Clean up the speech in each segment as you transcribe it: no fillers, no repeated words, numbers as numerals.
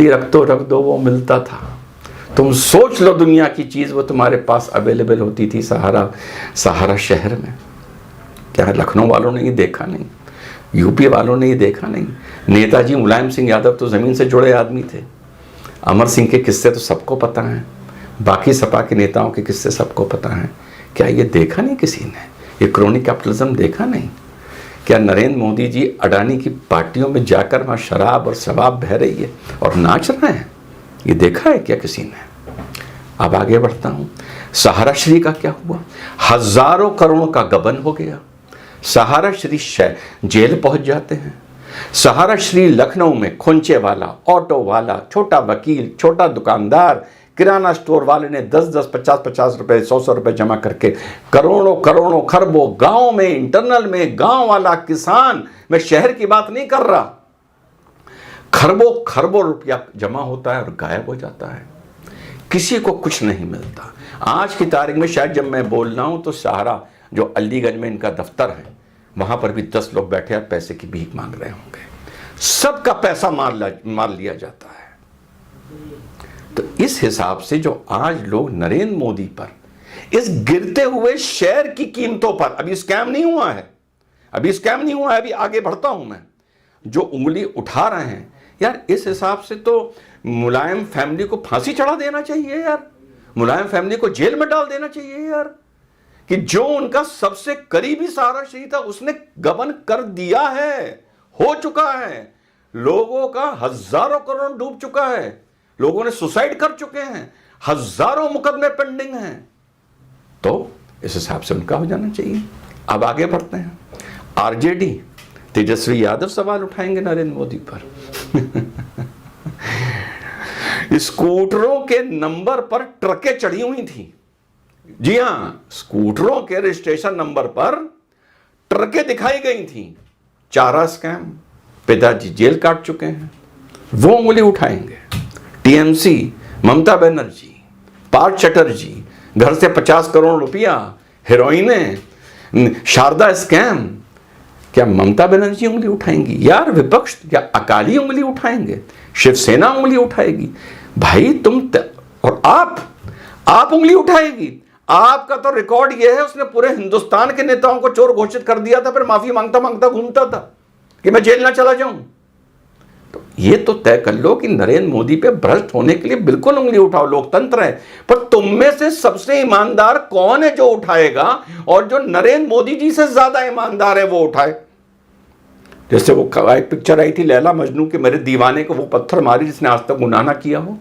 रख दो वो मिलता था। तुम सोच लो दुनिया की चीज़ वो तुम्हारे पास अवेलेबल होती थी सहारा शहर में। क्या लखनऊ वालों ने ये देखा नहीं? यूपी वालों ने ये देखा नहीं? नेताजी मुलायम सिंह यादव तो ज़मीन से जुड़े आदमी थे। अमर सिंह के किस्से तो सबको पता हैं, बाकी सपा के नेताओं के किस्से सबको पता हैं। क्या ये देखा नहीं किसी ने? ये क्रोनी कैपिटलिज्म देखा नहीं? क्या नरेंद्र मोदी जी अडानी की पार्टियों में जाकर वहाँ शराब और शबाब बह रही है और नाच रहे हैं? ये देखा है क्या किसी ने? अब आगे बढ़ता हूँ। सहारा श्री का क्या हुआ? हजारों करोड़ों का गबन हो गया। सहारा श्री जेल पहुंच जाते हैं। सहारा श्री लखनऊ में खोंचे वाला, ऑटो वाला, छोटा वकील, छोटा दुकानदार, किराना स्टोर वाले ने 10-10, 50-50 रुपए, 100-100 रुपए जमा करके करोड़ों करोड़ों खरबों गांव में, इंटरनल में, गांव वाला किसान, मैं शहर की बात नहीं कर रहा, खरबों खरबों रुपया जमा होता है और गायब हो जाता है। किसी को कुछ नहीं मिलता। आज की तारीख में शायद जब मैं बोल रहा हूं तो सहारा जो अलीगंज में इनका दफ्तर है वहां पर भी 10 लोग बैठे और पैसे की भीख मांग रहे होंगे। सबका पैसा मार लिया जाता है। तो इस हिसाब से जो आज लोग नरेंद्र मोदी पर, इस गिरते हुए शेयर की कीमतों पर, अभी स्कैम नहीं हुआ है, अभी आगे बढ़ता हूं मैं, जो उंगली उठा रहे हैं यार, इस हिसाब से तो मुलायम फैमिली को फांसी चढ़ा देना चाहिए यार, मुलायम फैमिली को जेल में डाल देना चाहिए यार, कि जो उनका सबसे करीबी सहारा श्री था उसने गबन कर दिया है, हो चुका है, लोगों का हजारों करोड़ डूब चुका है, लोगों ने सुसाइड कर चुके हैं, हजारों मुकदमे पेंडिंग हैं, तो इस हिसाब से उनका हो जाना चाहिए। अब आगे बढ़ते हैं। आरजेडी तेजस्वी यादव सवाल उठाएंगे नरेंद्र मोदी पर। स्कूटरों के नंबर पर ट्रकें चढ़ी हुई थी। जी हां, स्कूटरों के रजिस्ट्रेशन नंबर पर ट्रकें दिखाई गई थी। चारा स्कैम, पिताजी जेल काट चुके हैं, वो उंगली उठाएंगे। टीएमसी, ममता बनर्जी, पार्थ चटर्जी, घर से 50 करोड़ रुपया, हेरोइने, शारदा स्कैम, क्या ममता बनर्जी उंगली उठाएंगी? यार विपक्ष, क्या अकाली उंगली उठाएंगे? शिवसेना उंगली उठाएगी? भाई और आप उंगली उठाएगी? आपका तो रिकॉर्ड यह है, उसने पूरे हिंदुस्तान के नेताओं को चोर घोषित कर दिया था, फिर माफी मांगता मांगता घूमता था कि मैं जेल ना चला जाऊं। तो ये तो तय कर लो कि नरेंद्र मोदी पे भ्रष्ट होने के लिए बिल्कुल उंगली उठाओ, लोकतंत्र है, पर तुम में से सबसे ईमानदार कौन है जो उठाएगा, और जो नरेंद्र मोदी जी से ज्यादा ईमानदार है वो उठाए। जैसे वो एक पिक्चर आई थी लैला मजनू के, मेरे दीवाने को वो पत्थर मारी जिसने आज तक गुनाह ना किया हो।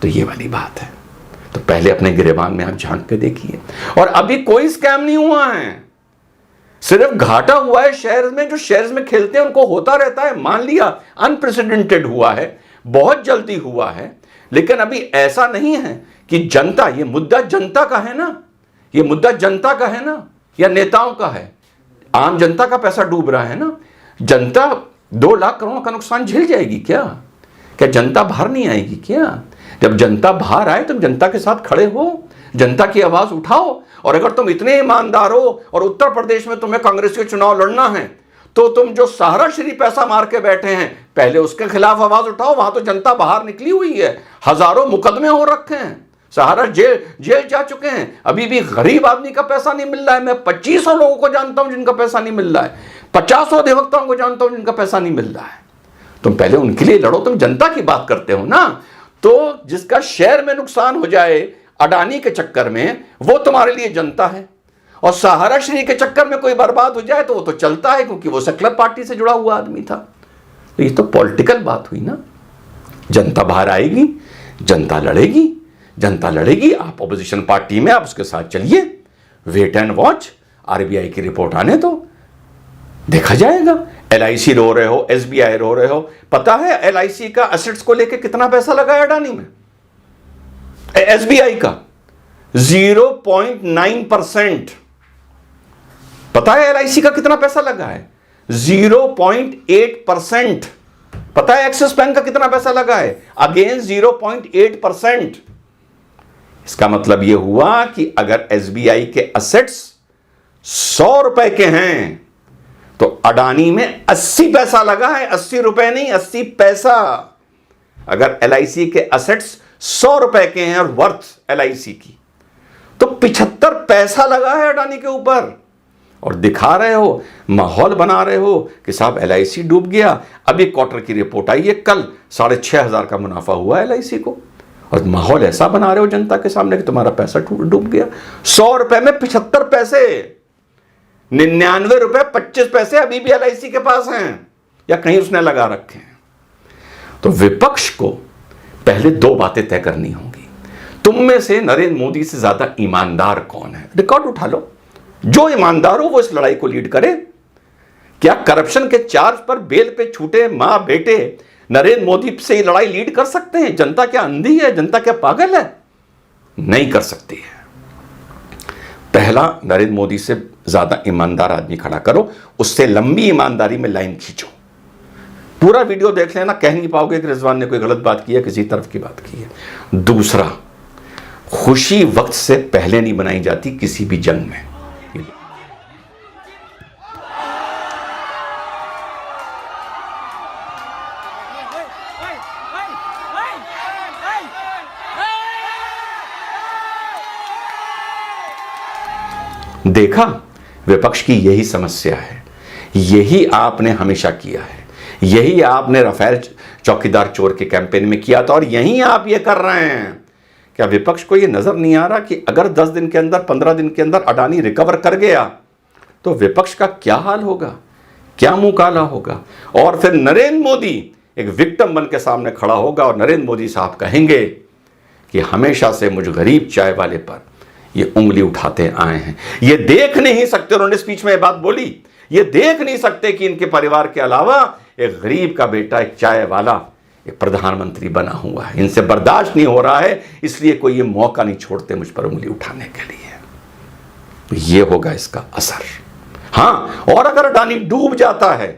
तो ये वाली बात है। तो पहले अपने गिरेबान में आप झांक के देखिए। और अभी कोई स्कैम नहीं हुआ है, सिर्फ घाटा हुआ है शहर में। जो शेयर्स में खेलते हैं उनको होता रहता है, मान लिया अनप्रेसिडेंटेड हुआ है, बहुत जल्दी हुआ है, लेकिन अभी ऐसा नहीं है कि जनता, ये मुद्दा जनता का है ना, ये मुद्दा जनता का है ना, या नेताओं का है? आम जनता का पैसा डूब रहा है ना। जनता 2 लाख करोड़ का नुकसान झेल जाएगी क्या? क्या जनता बाहर नहीं आएगी क्या? जब जनता बाहर आए तुम जनता के साथ खड़े हो, जनता की आवाज उठाओ। और अगर तुम इतने ईमानदार हो और उत्तर प्रदेश में तुम्हें कांग्रेस के चुनाव लड़ना है, तो तुम जो सहारा श्री पैसा मार के बैठे हैं, पहले उसके खिलाफ आवाज उठाओ। वहां तो जनता बाहर निकली हुई है, हजारों मुकदमे हो रखे हैं, सहारा जेल जा चुके हैं, अभी भी गरीब आदमी का पैसा नहीं मिल रहा है। मैं 2500 लोगों को जानता हूं जिनका पैसा नहीं मिल रहा है, 50 अधिवक्ताओं को जानता हूं जिनका पैसा नहीं मिल रहा है। तुम पहले उनके लिए लड़ो, तुम जनता की बात करते हो ना। तो जिसका शेयर में नुकसान हो जाए अडानी के चक्कर में, वो तुम्हारे लिए जनता है, और सहारा श्री के चक्कर में कोई बर्बाद हो जाए तो वो तो चलता है, क्योंकि वो सेक्युलर पार्टी से जुड़ा हुआ आदमी था। तो ये तो पॉलिटिकल बात हुई ना। जनता बाहर आएगी, जनता लड़ेगी, जनता लड़ेगी। आप ऑपोजिशन पार्टी में, आप उसके साथ चलिए, वेट एंड वॉच, आरबीआई की रिपोर्ट आने तो देखा जाएगा। एलआईसी रो रहे हो, एसबीआई रो रहे हो, पता है एलआईसी का एसेट्स को लेके कितना पैसा लगा है अडानी में? एसबीआई का 0.9%। पता है एलआईसी का कितना पैसा लगा है? 0.8%। पता है एक्सिस बैंक का कितना पैसा लगा है? अगेन 0.8%। इसका मतलब यह हुआ कि अगर एसबीआई के एसेट्स 100 रुपए के हैं तो अडानी में 80 पैसा लगा है। 80 रुपए नहीं, 80 पैसा। अगर LIC के असेट्स 100 रुपए के हैं और वर्थ LIC की, तो 75 पैसा लगा है अडानी के ऊपर, और दिखा रहे हो, माहौल बना रहे हो कि साहब LIC डूब गया। अभी क्वार्टर की रिपोर्ट आई है, कल 6,500 का मुनाफा हुआ LIC को, और माहौल ऐसा बना रहे हो जनता के सामने कि तुम्हारा पैसा डूब गया। 100 रुपए में 75 पैसे, 99 रुपए 25 पैसे अभी भी LIC के पास हैं, या कहीं उसने लगा रखे हैं। तो विपक्ष को पहले 2 बातें तय करनी होंगी। तुम में से नरेंद्र मोदी से ज्यादा ईमानदार कौन है? रिकॉर्ड उठा लो, जो ईमानदार हो वो इस लड़ाई को लीड करे। क्या करप्शन के चार्ज पर बेल पे छूटे मां बेटे नरेंद्र मोदी से ये लड़ाई लीड कर सकते हैं? जनता क्या अंधी है? जनता क्या पागल है? नहीं कर सकती है। पहला, नरेंद्र मोदी से ज्यादा ईमानदार आदमी खड़ा करो, उससे लंबी ईमानदारी में लाइन खींचो। पूरा वीडियो देख लेना, कह नहीं पाओगे कि रिजवान ने कोई गलत बात की है, किसी तरफ की बात की है। दूसरा, खुशी वक्त से पहले नहीं बनाई जाती किसी भी जंग में। देखा, विपक्ष की यही समस्या है, यही आपने हमेशा किया है, यही आपने राफेल चौकीदार चोर के कैंपेन में किया था, और यही आप ये कर रहे हैं। क्या विपक्ष को ये नजर नहीं आ रहा कि अगर 10 दिन के अंदर, 15 दिन के अंदर अडानी रिकवर कर गया तो विपक्ष का क्या हाल होगा, क्या मुंह काला होगा? और फिर नरेंद्र मोदी एक विक्टिम बन के सामने खड़ा होगा और नरेंद्र मोदी साहब कहेंगे कि हमेशा से मुझ गरीब चाय वाले पर ये उंगली उठाते आए हैं। ये देख नहीं सकते, उन्होंने स्पीच में ये बात बोली, ये देख नहीं सकते कि इनके परिवार के अलावा एक गरीब का बेटा, एक चाय वाला, एक प्रधानमंत्री बना हुआ है। इनसे बर्दाश्त नहीं हो रहा है, इसलिए कोई ये मौका नहीं छोड़ते मुझ पर उंगली उठाने के लिए। तो ये होगा इसका असर। हाँ, और अगर अडानी डूब जाता है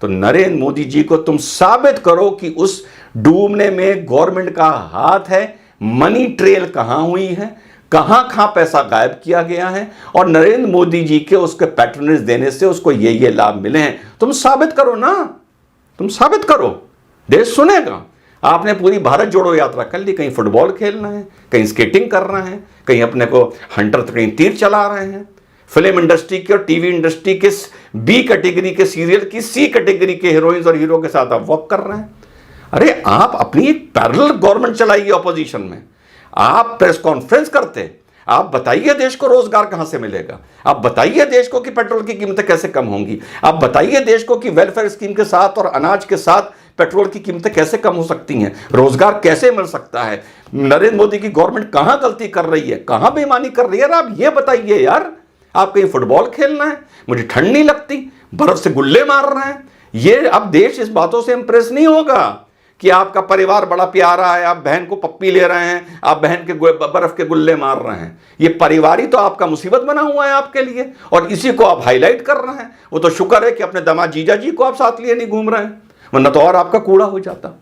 तो नरेंद्र मोदी जी को तुम साबित करो कि उस डूबने में गवर्नमेंट का हाथ है, मनी ट्रेल कहां हुई है, कहां कहां पैसा गायब किया गया है, और नरेंद्र मोदी जी के उसके पैट्रोनेज देने से उसको ये लाभ मिले हैं। तुम साबित करो ना, तुम साबित करो, देश सुनेगा। आपने पूरी भारत जोड़ो यात्रा कर ली, कहीं फुटबॉल खेलना है, कहीं स्केटिंग कर रहे हैं, कहीं अपने को हंटर, तो कहीं तीर चला रहे हैं। फिल्म इंडस्ट्री के और टीवी इंडस्ट्री के B कैटेगरी के सीरियल की C कैटेगरी के हीरोइंस और हीरो के साथ आप वॉक कर रहे हैं। अरे आप अपनी एक पैरेलल गवर्नमेंट चलाइए ऑपोजिशन में, आप प्रेस कॉन्फ्रेंस करते, आप बताइए देश को रोजगार कहां से मिलेगा, आप बताइए देश को कि पेट्रोल की कीमतें कैसे कम होंगी, आप बताइए देश को कि वेलफेयर स्कीम के साथ और अनाज के साथ पेट्रोल की कीमतें कैसे कम हो सकती हैं, रोजगार कैसे मिल सकता है। नरेंद्र मोदी की गवर्नमेंट कहां गलती कर रही है, कहां बेईमानी कर रही है, आप ये बताइए यार। आप कहीं फुटबॉल खेलना है, मुझे ठंड नहीं लगती, बर्फ से गुल्ले मार रहे हैं, ये अब देश इस बातों से इंप्रेस नहीं होगा कि आपका परिवार बड़ा प्यारा है, आप बहन को पप्पी ले रहे हैं, आप बहन के बर्फ के गुल्ले मार रहे हैं। ये परिवार ही तो आपका मुसीबत बना हुआ है आपके लिए, और इसी को आप हाईलाइट कर रहे हैं। वो तो शुक्र है कि अपने दामाद जीजा जी को आप साथ लिए नहीं घूम रहे हैं, वरना तो और आपका कूड़ा हो जाता।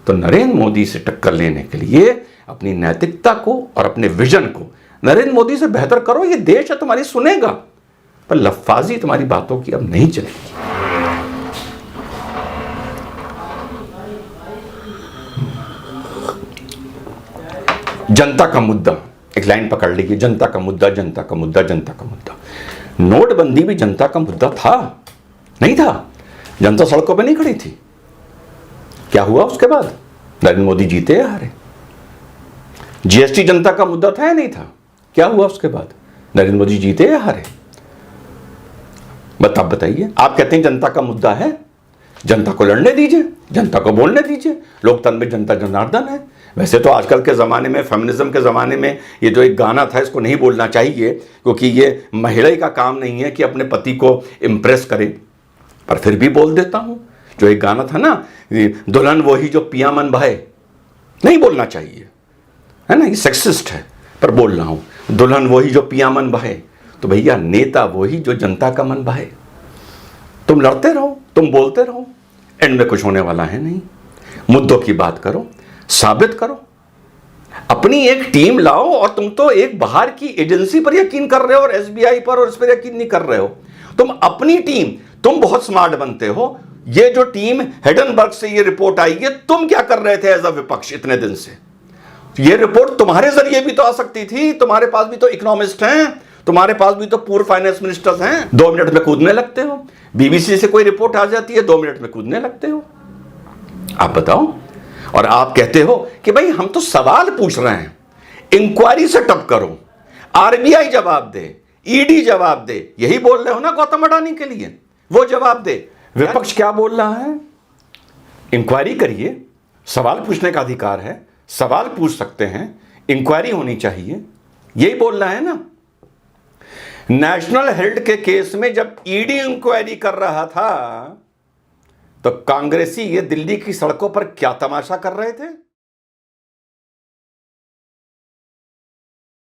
तो नरेंद्र मोदी से टक्कर लेने के लिए अपनी नैतिकता को और अपने विजन को नरेंद्र मोदी से बेहतर करो। ये देश है तुम्हारी सुनेगा, पर लफ्फाजी तुम्हारी बातों की अब नहीं चलेगी। जनता का मुद्दा, एक लाइन पकड़ लीजिए, जनता का मुद्दा, जनता का मुद्दा, जनता का मुद्दा। नोटबंदी भी जनता का मुद्दा था, नहीं था? जनता सड़कों पे नहीं खड़ी थी। क्या हुआ उसके बाद? नरेंद्र मोदी जीते या हारे? जीएसटी जनता का मुद्दा था या नहीं था? क्या हुआ उसके बाद? नरेंद्र मोदी जीते या हारे? बताइए। आप कहते हैं जनता का मुद्दा है, जनता को लड़ने दीजिए, जनता को बोलने दीजिए, लोकतंत्र में जनता जनार्दन है। वैसे तो आजकल के ज़माने में, फेमिनिज्म के ज़माने में, ये जो एक गाना था इसको नहीं बोलना चाहिए, क्योंकि ये महिला का काम नहीं है कि अपने पति को इम्प्रेस करे, पर फिर भी बोल देता हूँ। जो एक गाना था ना, दुल्हन वही जो पिया मन भाए, नहीं बोलना चाहिए, है ना, ये सेक्सिस्ट है, पर बोल रहा हूँ, दुल्हन वही जो पिया मन भाए। तो भैया नेता वही जो जनता का मन भाए। तुम लड़ते रहो, तुम बोलते रहो, एंड में कुछ होने वाला है नहीं। मुद्दों की बात करो, साबित करो, अपनी एक टीम लाओ। और तुम तो एक बाहर की एजेंसी पर यकीन कर रहे हो और SBI पर, और इस पर यकीन नहीं कर रहे हो। तुम अपनी टीम, तुम बहुत स्मार्ट बनते हो, ये जो टीम हिडेनबर्ग से ये रिपोर्ट आई है, तुम क्या कर रहे थे एज अ विपक्ष इतने दिन से? ये रिपोर्ट तुम्हारे जरिए भी तो आ सकती थी, तुम्हारे पास भी तो इकोनॉमिस्ट हैं, तुम्हारे पास भी तो पूर्व फाइनेंस मिनिस्टर्स हैं। 2 मिनट में कूदने लगते हो, बीबीसी से कोई रिपोर्ट आ जाती है 2 मिनट में कूदने लगते हो। आप बताओ, और आप कहते हो कि भाई हम तो सवाल पूछ रहे हैं, इंक्वायरी सेटअप करो, आरबीआई जवाब दे, ईडी जवाब दे, यही बोल रहे हो ना गौतम अडानी के लिए, वो जवाब दे। विपक्ष क्या बोल रहा है? इंक्वायरी करिए, सवाल पूछने का अधिकार है, सवाल पूछ सकते हैं, इंक्वायरी होनी चाहिए, यही बोल रहा है ना। नेशनल हेल्थ के केस में जब ईडी इंक्वायरी कर रहा था तो कांग्रेसी ये दिल्ली की सड़कों पर क्या तमाशा कर रहे थे?